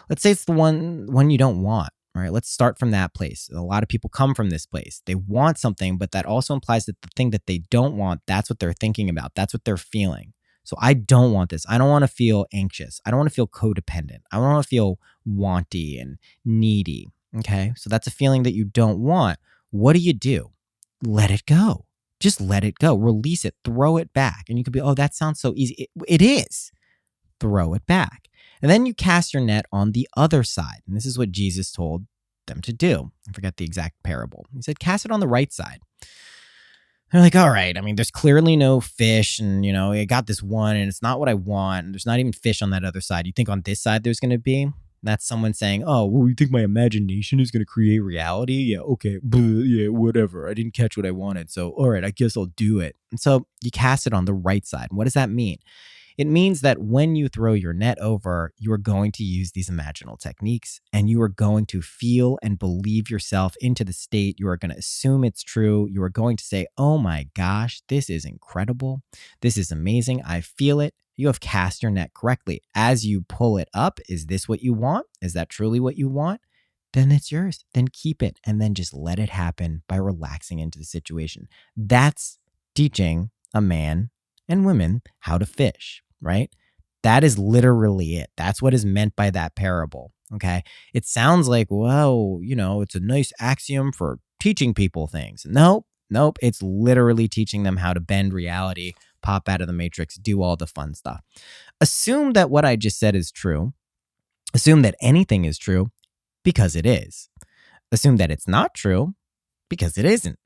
[SPEAKER 2] Let's say it's the one you don't want, right? Let's start from that place. A lot of people come from this place. They want something, but that also implies that the thing that they don't want, that's what they're thinking about. That's what they're feeling. So I don't want this. I don't want to feel anxious. I don't want to feel codependent. I don't want to feel wanty and needy. Okay. So that's a feeling that you don't want. What do? Let it go. Just let it go. Release it. Throw it back. And you could be, oh, that sounds so easy. It is. Throw it back. And then you cast your net on the other side. And this is what Jesus told them to do. I forget the exact parable. He said, cast it on the right side. They're like, all right, I mean, there's clearly no fish, and, I got this one, and it's not what I want, and there's not even fish on that other side. You think on this side there's going to be? That's someone saying, oh, well, you think my imagination is going to create reality? Yeah, okay, yeah, whatever. I didn't catch what I wanted, so all right, I guess I'll do it. And so you cast it on the right side. And what does that mean? It means that when you throw your net over, you are going to use these imaginal techniques, and you are going to feel and believe yourself into the state. You are going to assume it's true. You are going to say, oh my gosh, this is incredible. This is amazing. I feel it. You have cast your net correctly. As you pull it up, is this what you want? Is that truly what you want? Then it's yours. Then keep it, and then just let it happen by relaxing into the situation. That's teaching a man and women how to fish. Right? That is literally it. That's what is meant by that parable. Okay. It sounds like, whoa, it's a nice axiom for teaching people things. Nope. It's literally teaching them how to bend reality, pop out of the matrix, do all the fun stuff. Assume that what I just said is true. Assume that anything is true because it is. Assume that it's not true because it isn't.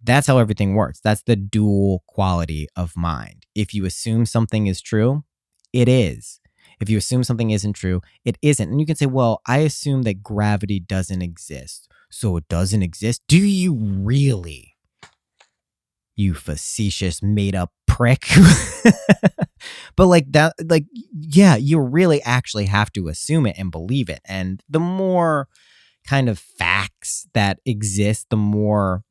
[SPEAKER 2] That's how everything works. That's the dual quality of mind. If you assume something is true, it is. If you assume something isn't true, it isn't. And you can say, well, I assume that gravity doesn't exist. So it doesn't exist? Do you really? You facetious made up prick. But like that, like, yeah, you really actually have to assume it and believe it. And the more kind of facts that exist, the more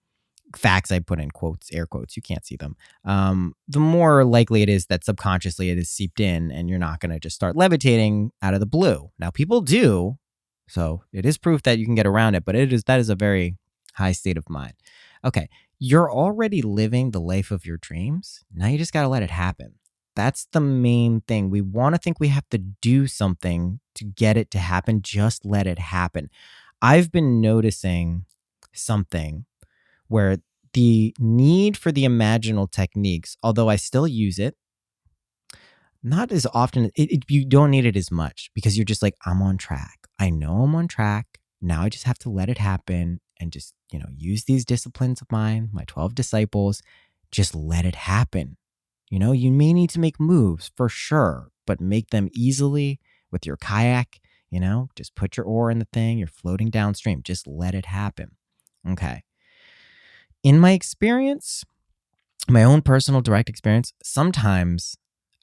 [SPEAKER 2] facts I put in quotes, air quotes, you can't see them, the more likely it is that subconsciously it is seeped in and you're not going to just start levitating out of the blue. Now, people do. So it is proof that you can get around it, but that is a very high state of mind. Okay. You're already living the life of your dreams. Now you just got to let it happen. That's the main thing. We want to think we have to do something to get it to happen. Just let it happen. I've been noticing something where the need for the imaginal techniques, although I still use it, not as often, you don't need it as much because you're just like, I'm on track. I know I'm on track. Now I just have to let it happen and just, use these disciplines of mine, my 12 disciples, just let it happen. You may need to make moves for sure, but make them easily with your kayak, just put your oar in the thing. You're floating downstream. Just let it happen. Okay. In my experience, my own personal direct experience, sometimes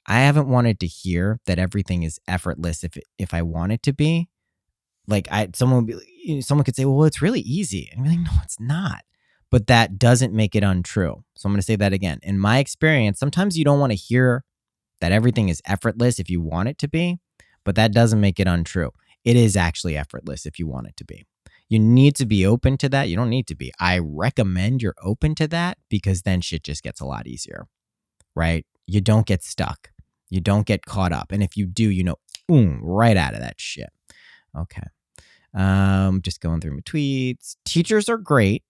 [SPEAKER 2] I haven't wanted to hear that everything is effortless if I want it to be. Like someone could say, well, it's really easy. And I'm like, no, it's not. But that doesn't make it untrue. So I'm going to say that again. In my experience, sometimes you don't want to hear that everything is effortless if you want it to be, but that doesn't make it untrue. It is actually effortless if you want it to be. You need to be open to that. You don't need to be. I recommend you're open to that because then shit just gets a lot easier, right? You don't get stuck. You don't get caught up. And if you do, right out of that shit. Okay. Just going through my tweets. Teachers are great,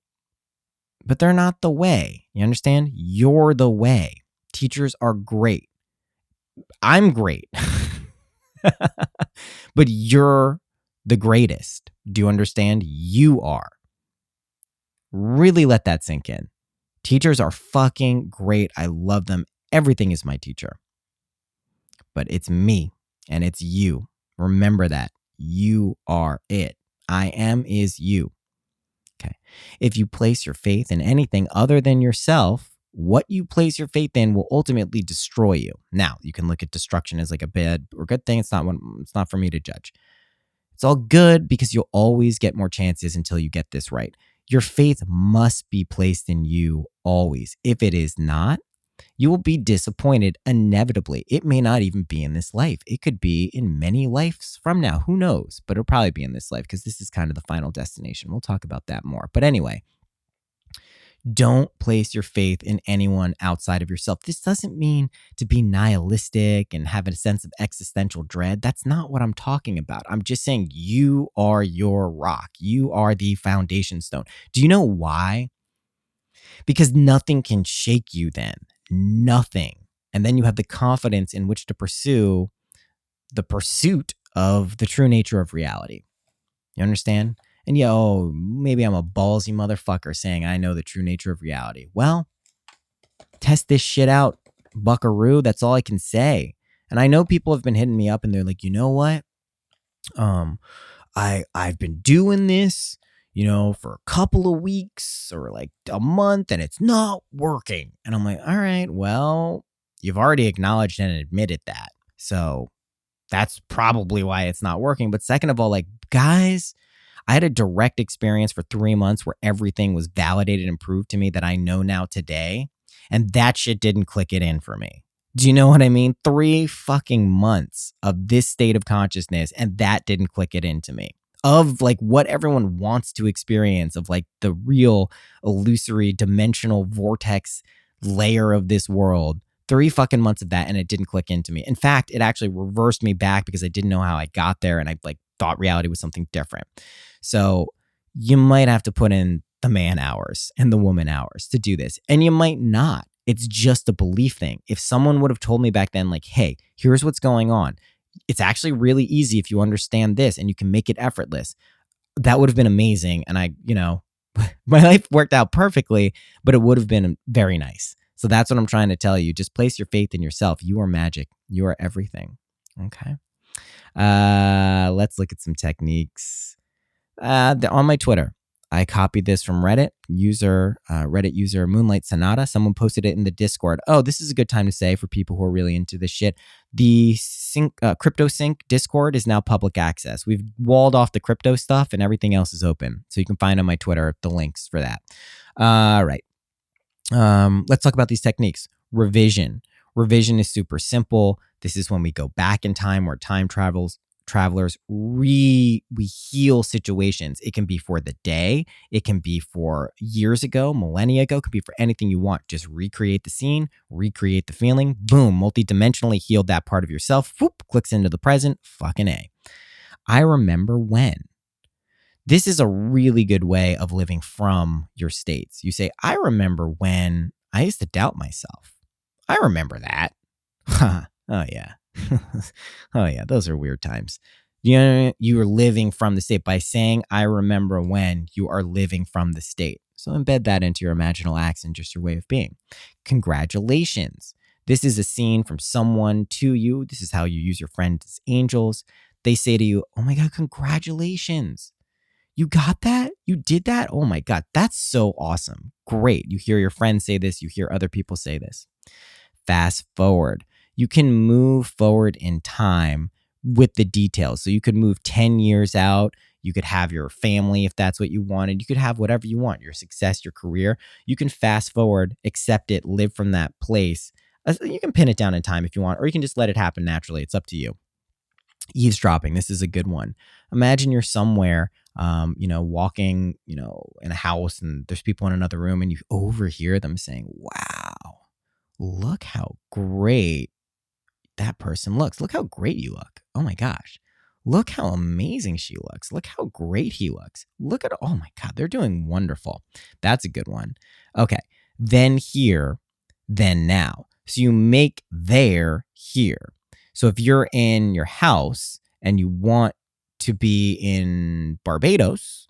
[SPEAKER 2] but they're not the way. You understand? You're the way. Teachers are great. I'm great. But you're the greatest. Do you understand? You are. Really let that sink in. Teachers are fucking great. I love them. Everything is my teacher. But it's me and it's you. Remember that. You are it. I am is you. Okay. If you place your faith in anything other than yourself, what you place your faith in will ultimately destroy you. Now, you can look at destruction as like a bad or good thing. It's not for me to judge. It's all good because you'll always get more chances until you get this right. Your faith must be placed in you always. If it is not, you will be disappointed inevitably. It may not even be in this life. It could be in many lives from now. Who knows? But it'll probably be in this life because this is kind of the final destination. We'll talk about that more. But anyway, don't place your faith in anyone outside of yourself. This doesn't mean to be nihilistic and have a sense of existential dread. That's not what I'm talking about. I'm just saying you are your rock. You are the foundation stone. Do you know why? Because nothing can shake you then. Nothing. And then you have the confidence in which to pursue the pursuit of the true nature of reality. You understand? And maybe I'm a ballsy motherfucker saying I know the true nature of reality. Well, test this shit out, buckaroo. That's all I can say. And I know people have been hitting me up and they're like, you know what? I've been doing this, for a couple of weeks or like a month and it's not working. And I'm like, all right, well, you've already acknowledged and admitted that. So that's probably why it's not working. But second of all, like, guys, I had a direct experience for 3 months where everything was validated and proved to me that I know now today. And that shit didn't click it in for me. Do you know what I mean? 3 fucking months of this state of consciousness and that didn't click it into me. Of like what everyone wants to experience, of like the real illusory dimensional vortex layer of this world. 3 fucking months of that and it didn't click into me. In fact, it actually reversed me back because I didn't know how I got there and I like thought reality was something different. So you might have to put in the man hours and the woman hours to do this. And you might not. It's just a belief thing. If someone would have told me back then, like, hey, here's what's going on. It's actually really easy if you understand this and you can make it effortless. That would have been amazing. And I, My life worked out perfectly, but it would have been very nice. So that's what I'm trying to tell you. Just place your faith in yourself. You are magic. You are everything. Okay. Let's look at some techniques. On my Twitter, I copied this from Reddit user Moonlight Sonata. Someone posted it in the Discord. Oh, this is a good time to say for people who are really into this shit. The Crypto Sync Discord is now public access. We've walled off the crypto stuff and everything else is open. So you can find on my Twitter the links for that. All right. Let's talk about these techniques. Revision. Revision is super simple. This is when we go back in time where travelers we heal situations. It can be for the day, it can be for years ago, millennia ago, it could be for anything you want. Just recreate the scene, recreate the feeling, boom, multidimensionally healed that part of yourself. Whoop, clicks into the present. Fucking A. I remember when. This is a really good way of living from your states. You say, I remember when I used to doubt myself. I remember that. Oh, yeah. Oh, yeah. Those are weird times. You are living from the state. By saying, I remember when, you are living from the state. So embed that into your imaginal acts and just your way of being. Congratulations. This is a scene from someone to you. This is how you use your friends as angels. They say to you, oh my God, congratulations. You got that? You did that? Oh my God, that's so awesome. Great. You hear your friends say this. You hear other people say this. Fast forward. You can move forward in time with the details. So you could move 10 years out. You could have your family if that's what you wanted. You could have whatever you want, your success, your career. You can fast forward, accept it, live from that place. You can pin it down in time if you want, or you can just let it happen naturally. It's up to you. Eavesdropping. This is a good one. Imagine you're somewhere, walking, in a house and there's people in another room and you overhear them saying, wow, look how great that person looks. Look how great you look. Oh my gosh. Look how amazing she looks. Look how great he looks. Look at, oh my God, they're doing wonderful. That's a good one. Okay. Then here, then now. So you make there here. So if you're in your house and you want to be in Barbados,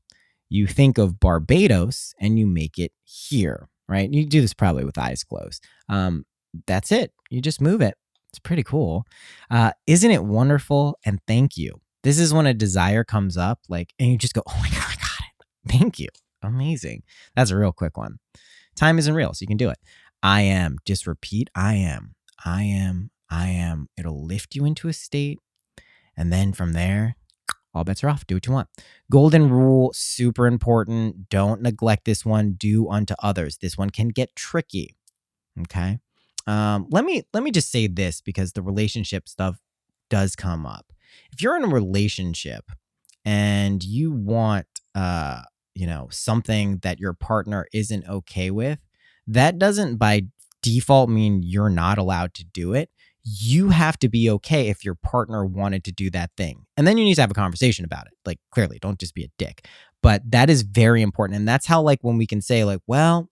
[SPEAKER 2] you think of Barbados and you make it here, right? You do this probably with eyes closed. That's it. You just move it. It's pretty cool. Isn't it wonderful? And thank you. This is when a desire comes up, and you just go, oh my God, I got it. Thank you. Amazing. That's a real quick one. Time isn't real, so you can do it. I am. Just repeat, I am. I am. I am. It'll lift you into a state. And then from there, all bets are off. Do what you want. Golden rule, super important. Don't neglect this one. Do unto others. This one can get tricky. Okay. Let me just say this because the relationship stuff does come up. If you're in a relationship and you want, something that your partner isn't okay with, that doesn't by default mean you're not allowed to do it. You have to be okay if your partner wanted to do that thing. And then you need to have a conversation about it. Clearly, don't just be a dick. But that is very important. And that's how, when we can say, well,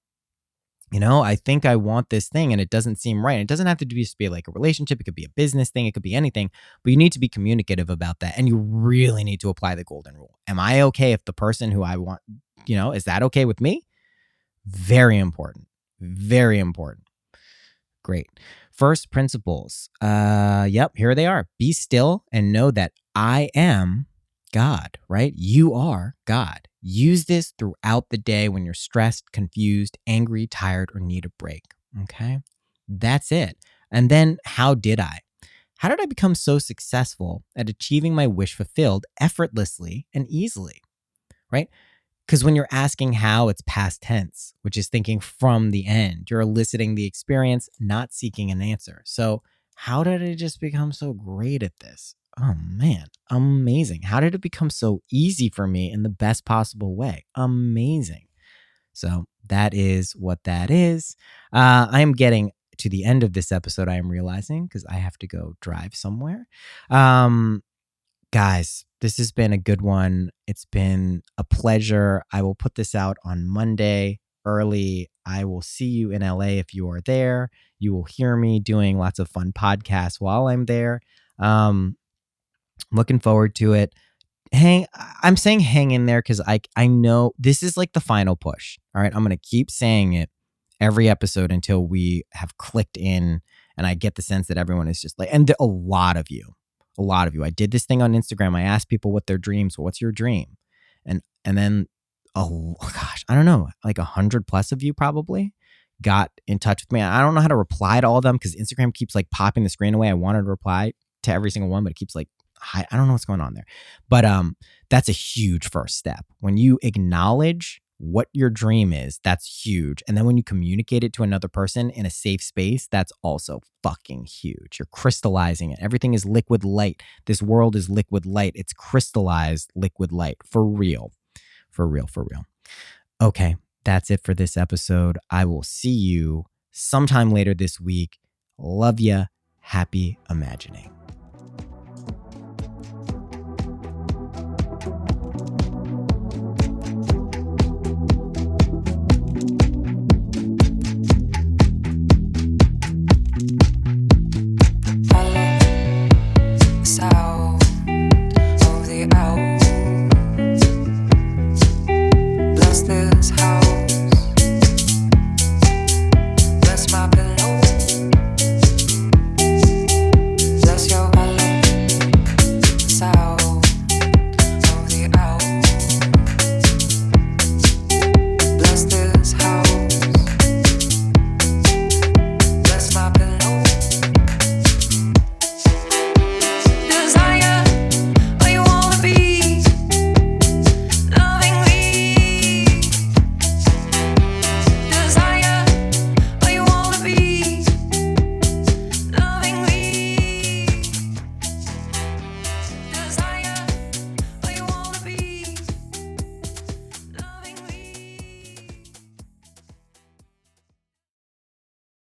[SPEAKER 2] I think I want this thing and it doesn't seem right. And it doesn't have to just be like a relationship. It could be a business thing. It could be anything. But you need to be communicative about that. And you really need to apply the golden rule. Am I okay if the person who I want, is that okay with me? Very important. Very important. Great. First principles. Yep, here they are. Be still and know that I am God, right? You are God. Use this throughout the day when you're stressed, confused, angry, tired, or need a break. Okay? That's it. And then how did I? How did I become so successful at achieving my wish fulfilled effortlessly and easily? Right? Because when you're asking how, it's past tense, which is thinking from the end. You're eliciting the experience, not seeking an answer. So how did I just become so great at this? Oh man, amazing. How did it become so easy for me in the best possible way? Amazing. So that is what that is. I am getting to the end of this episode, I am realizing, because I have to go drive somewhere. Guys, this has been a good one. It's been a pleasure. I will put this out on Monday early. I will see you in LA if you are there. You will hear me doing lots of fun podcasts while I'm there. Looking forward to it. I'm saying hang in there because I know this is like the final push. All right. I'm going to keep saying it every episode until we have clicked in and I get the sense that everyone is just like, and a lot of you. I did this thing on Instagram. I asked people what their dreams were. What's your dream? And then, oh gosh, I don't know, like 100+ of you probably got in touch with me. I don't know how to reply to all of them because Instagram keeps like popping the screen away. I wanted to reply to every single one, but it keeps like, I don't know what's going on there. But that's a huge first step. When you acknowledge what your dream is, that's huge. And then when you communicate it to another person in a safe space, that's also fucking huge. You're crystallizing it. Everything is liquid light. This world is liquid light. It's crystallized liquid light for real. For real. Okay, that's it for this episode. I will see you sometime later this week. Love ya. Happy imagining.